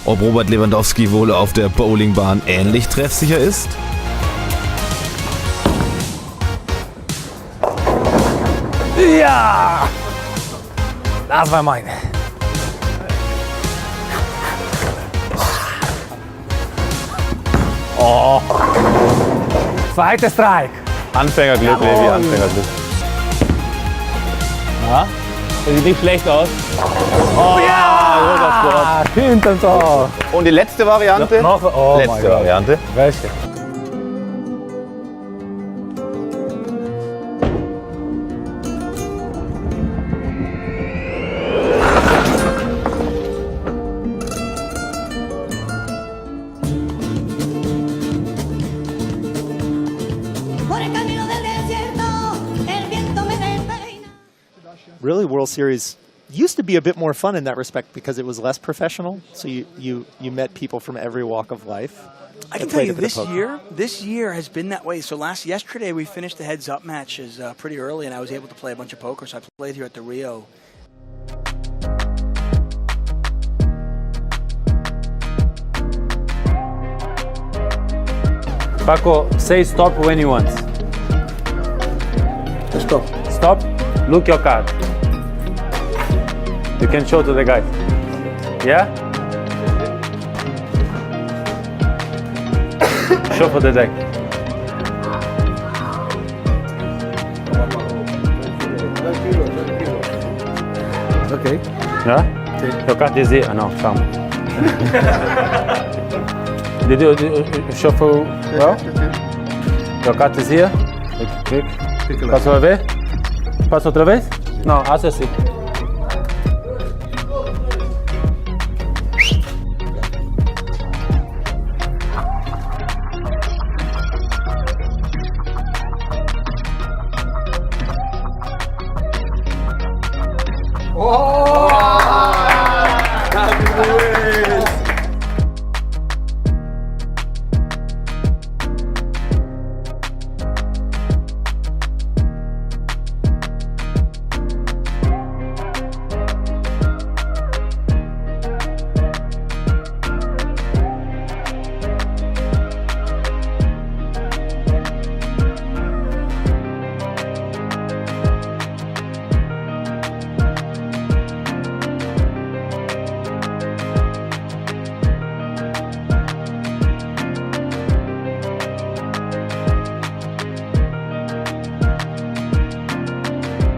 Ob Robert Lewandowski wohl auf der Bowlingbahn ähnlich treffsicher ist? Ja! Das war meine. Oh. Zweiter Strike. Anfängerglück, Levi, Anfängerglück. Ja, Das sieht nicht schlecht aus. oh ja! Hinten Tor. Und die letzte Variante? Oh mein Letzte Gott. Variante. Welche? Really, World Series used to be a bit more fun in that respect because it was less professional. So you met people from every walk of life. I can tell you this year has been that way. So yesterday we finished the heads-up matches pretty early, and I was able to play a bunch of poker. So I played here at the Rio. Paco, say stop when you want. Stop. Stop. Look your card. You can show to the guy. Yeah? Show for the deck. Okay. Yeah? Your card is here. No, come. Did you shuffle well? Your card is here. Click. Paso otra vez. Paso otra vez. No, hace así.